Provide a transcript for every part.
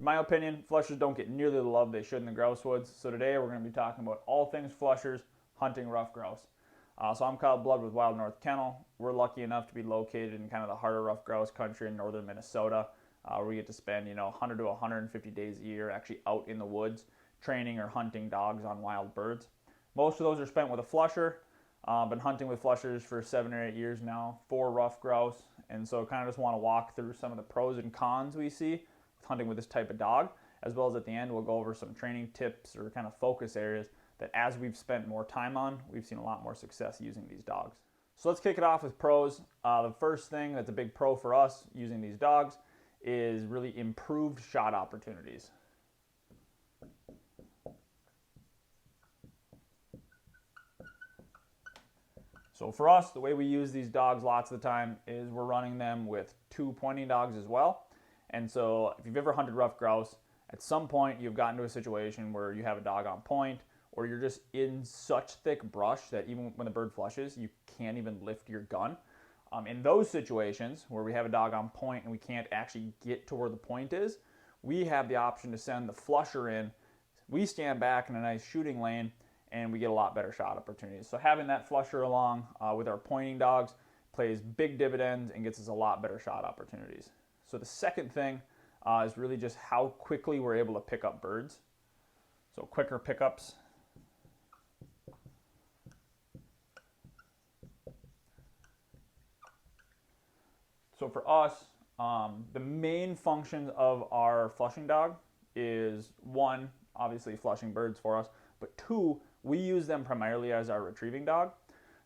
In my opinion, flushers don't get nearly the love they should in the grouse woods, so today we're going to be talking about all things flushers, hunting ruffed grouse. So I'm Kyle Blood with Wild North Kennel. We're lucky enough to be located in kind of the heart of ruffed grouse country in northern Minnesota, where we get to spend 100 to 150 days a year actually out in the woods training or hunting dogs on wild birds. Most of those are spent with a flusher. Been hunting with flushers for 7 or 8 years now, for ruffed grouse, and so kind of just want to walk through some of the pros and cons we see with hunting with this type of dog, as well as at the end we'll go over some training tips or kind of focus areas that as we've spent more time on, we've seen a lot more success using these dogs. So let's kick it off with pros. The first thing that's a big pro for us using these dogs is really improved shot opportunities. So for us, the way we use these dogs lots of the time is we're running them with 2 pointing dogs as well. And so if you've ever hunted ruffed grouse, at some point you've gotten to a situation where you have a dog on point, or you're just in such thick brush that even when the bird flushes, you can't even lift your gun. In those situations where we have a dog on point and we can't actually get to where the point is, we have the option to send the flusher in. We stand back in a nice shooting lane and we get a lot better shot opportunities. So having that flusher along with our pointing dogs plays big dividends and gets us a lot better shot opportunities. So the second thing is really just how quickly we're able to pick up birds. So quicker pickups. So for us, the main functions of our flushing dog is one, obviously flushing birds for us, but two, we use them primarily as our retrieving dog.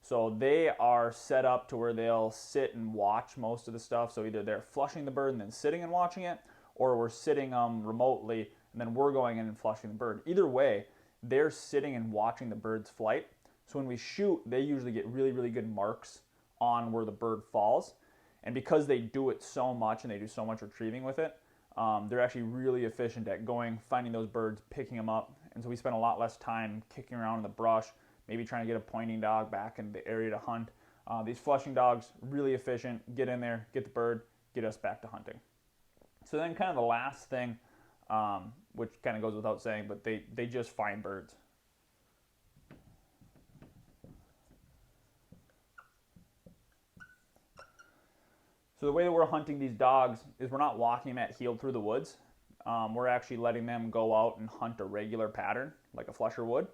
So they are set up to where they'll sit and watch most of the stuff. So either they're flushing the bird and then sitting and watching it, or we're sitting remotely and then we're going in and flushing the bird. Either way, they're sitting and watching the bird's flight. So when we shoot, they usually get really, really good marks on where the bird falls. And because they do it so much and they do so much retrieving with it, they're actually really efficient at going, finding those birds, picking them up. And so we spend a lot less time kicking around in the brush, maybe trying to get a pointing dog back in the area to hunt. These flushing dogs, really efficient, get in there, get the bird, get us back to hunting. So then kind of the last thing, which kind of goes without saying, but they just find birds. So the way that we're hunting these dogs is we're not walking them at heel through the woods. We're actually letting them go out and hunt a regular pattern like a flusher would.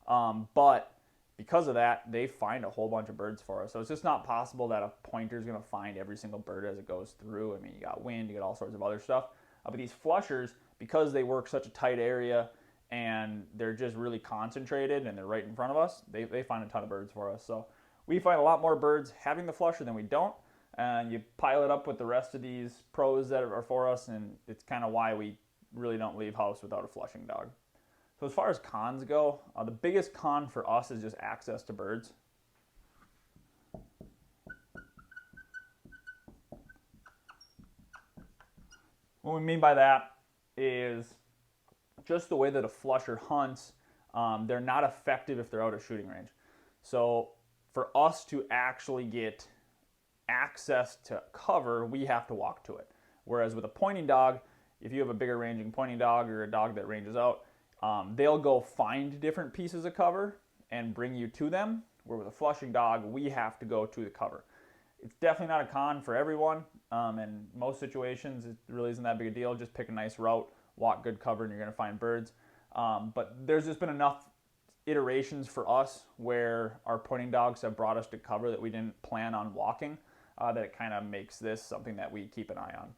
But because of that, they find a whole bunch of birds for us. So it's just not possible that a pointer is going to find every single bird as it goes through. I mean, you got wind, you got all sorts of other stuff. But these flushers, because they work such a tight area and they're just really concentrated and they're right in front of us, they find a ton of birds for us. So we find a lot more birds having the flusher than we don't. And you pile it up with the rest of these pros that are for us, and it's kind of why we really don't leave house without a flushing dog. So as far as cons go, the biggest con for us is just access to birds. What we mean by that is just the way that a flusher hunts, they're not effective if they're out of shooting range. So for us to actually get access to cover, we have to walk to it. Whereas with a pointing dog, if you have a bigger ranging pointing dog or a dog that ranges out, they'll go find different pieces of cover and bring you to them. Where with a flushing dog, we have to go to the cover. It's definitely not a con for everyone. In most situations, it really isn't that big a deal. Just pick a nice route, walk good cover, and you're going to find birds. But there's just been enough iterations for us where our pointing dogs have brought us to cover that we didn't plan on walking, that it kind of makes this something that we keep an eye on.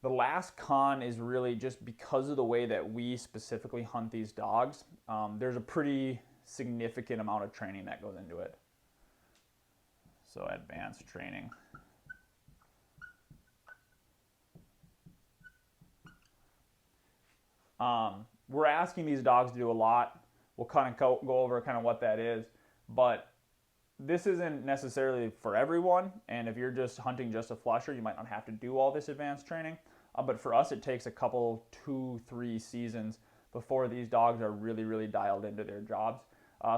The last con is really just because of the way that we specifically hunt these dogs, there's a pretty significant amount of training that goes into it. So advanced training. We're asking these dogs to do a lot. We'll kind of go over kind of what that is, but this isn't necessarily for everyone, and if you're just hunting just a flusher, you might not have to do all this advanced training, but for us it takes a couple, 2-3 seasons before these dogs are really, really dialed into their jobs.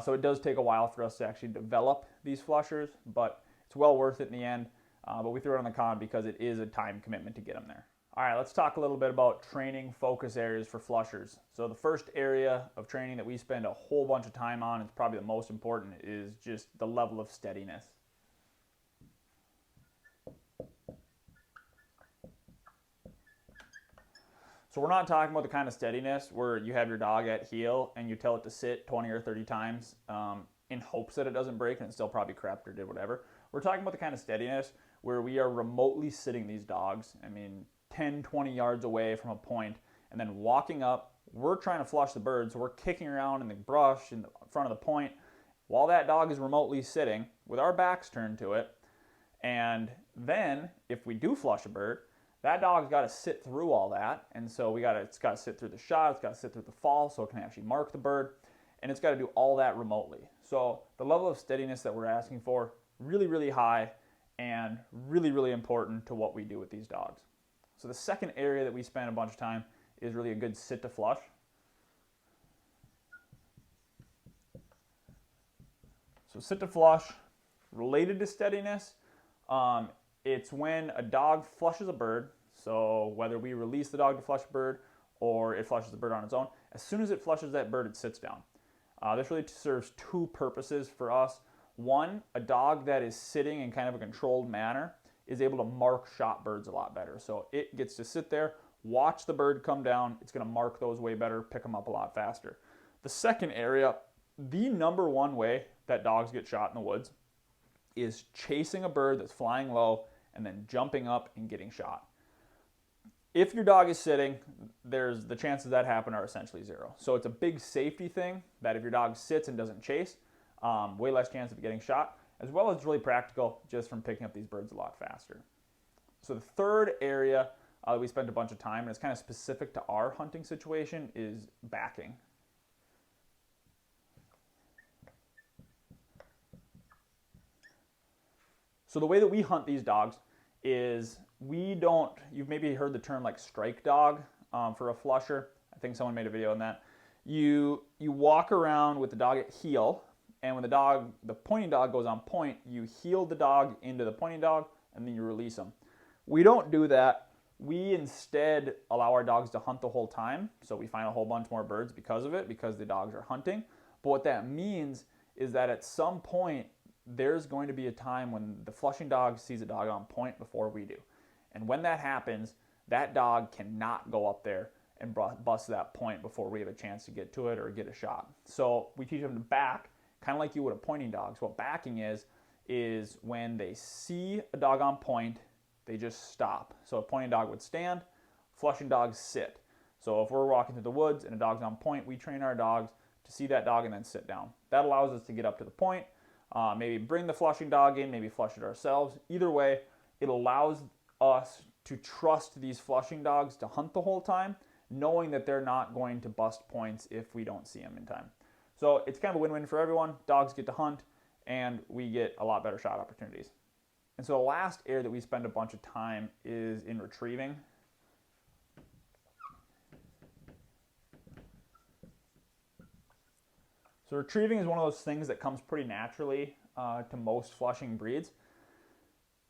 So it does take a while for us to actually develop these flushers, but it's well worth it in the end. But we threw it on the con because it is a time commitment to get them there. All right, let's talk a little bit about training focus areas for flushers. So the first area of training that we spend a whole bunch of time on, it's probably the most important, is just the level of steadiness. So we're not talking about the kind of steadiness where you have your dog at heel and you tell it to sit 20 or 30 times in hopes that it doesn't break and it still probably crept or did whatever. We're talking about the kind of steadiness where we are remotely sitting these dogs, 10, 20 yards away from a point, and then walking up. We're trying to flush the bird, so we're kicking around in the brush in the front of the point while that dog is remotely sitting with our backs turned to it. And then if we do flush a bird, that dog's got to sit through all that, and so it's got to sit through the shot, it's got to sit through the fall so it can actually mark the bird, and it's got to do all that remotely. So the level of steadiness that we're asking for, really, really high, and really, really important to what we do with these dogs. So the second area that we spend a bunch of time is really a good sit to flush. So sit to flush, related to steadiness, it's when a dog flushes a bird, so whether we release the dog to flush a bird or it flushes the bird on its own, as soon as it flushes that bird, it sits down. This really serves two purposes for us. One, a dog that is sitting in kind of a controlled manner is able to mark shot birds a lot better. So it gets to sit there, watch the bird come down, it's going to mark those way better, pick them up a lot faster. The second area, the number one way that dogs get shot in the woods is chasing a bird that's flying low and then jumping up and getting shot. If your dog is sitting, the chances that happen are essentially zero. So it's a big safety thing that if your dog sits and doesn't chase, way less chance of getting shot, as well as really practical just from picking up these birds a lot faster. So the third area we spent a bunch of time, and it's kind of specific to our hunting situation, is backing. So the way that we hunt these dogs is you've maybe heard the term like strike dog for a flusher. I think someone made a video on that. You walk around with the dog at heel, and when the pointing dog goes on point, you heel the dog into the pointing dog, and then you release them. We don't do that. We instead allow our dogs to hunt the whole time, so we find a whole bunch more birds because of it, because the dogs are hunting. But what that means is that at some point, there's going to be a time when the flushing dog sees a dog on point before we do. And when that happens, that dog cannot go up there and bust that point before we have a chance to get to it or get a shot. So we teach them to back, kind of like you would a pointing dog. So what backing is when they see a dog on point, they just stop. So a pointing dog would stand, flushing dogs sit. So if we're walking through the woods and a dog's on point, we train our dogs to see that dog and then sit down. That allows us to get up to the point, maybe bring the flushing dog in, maybe flush it ourselves. Either way, it allows us to trust these flushing dogs to hunt the whole time, knowing that they're not going to bust points if we don't see them in time. So it's kind of a win-win for everyone. Dogs get to hunt, and we get a lot better shot opportunities. And so the last area that we spend a bunch of time is in retrieving. So retrieving is one of those things that comes pretty naturally to most flushing breeds.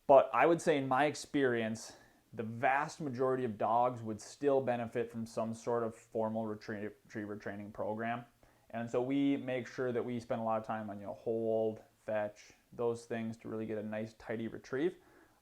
But I would say in my experience, the vast majority of dogs would still benefit from some sort of formal retriever training program. And so we make sure that we spend a lot of time on hold, fetch, those things to really get a nice tidy retrieve.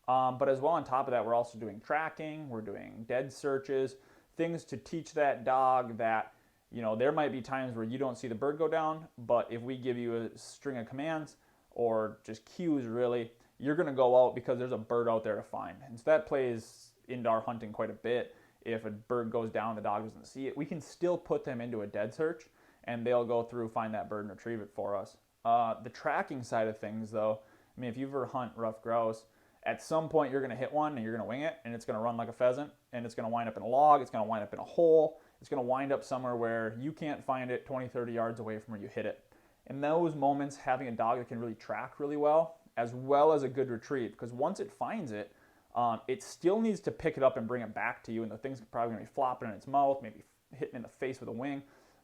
But as well on top of that, we're also doing tracking, we're doing dead searches, things to teach that dog that there might be times where you don't see the bird go down, but if we give you a string of commands or just cues really, you're going to go out because there's a bird out there to find. And so that plays into our hunting quite a bit. If a bird goes down, the dog doesn't see it, we can still put them into a dead search and they'll go through, find that bird and retrieve it for us. The tracking side of things though, if you ever hunt ruffed grouse, at some point you're going to hit one and you're going to wing it and it's going to run like a pheasant and it's going to wind up in a log, it's going to wind up in a hole, it's going to wind up somewhere where you can't find it 20, 30 yards away from where you hit it. In those moments, having a dog that can really track really well as a good retrieve, because once it finds it, it still needs to pick it up and bring it back to you, and the thing's probably going to be flopping in its mouth, maybe hitting in the face with a wing,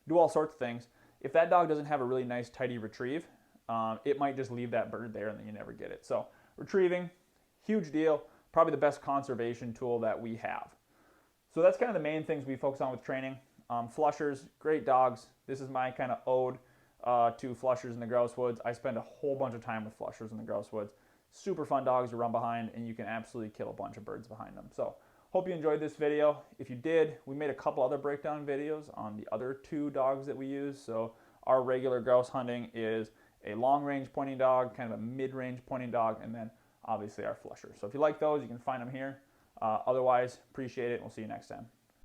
do all sorts of things. If that dog doesn't have a really nice, tidy retrieve, it might just leave that bird there and then you never get it. So retrieving, huge deal, probably the best conservation tool that we have. So that's kind of the main things we focus on with training. Flushers, great dogs. This is my kind of ode to flushers in the grouse woods. I spend a whole bunch of time with flushers in the grouse woods. Super fun dogs to run behind, and you can absolutely kill a bunch of birds behind them. So hope you enjoyed this video. If you did, we made a couple other breakdown videos on the other two dogs that we use. So our regular grouse hunting is a long-range pointing dog, kind of a mid-range pointing dog, and then obviously our flusher. So if you like those, you can find them here. Otherwise, appreciate it. We'll see you next time.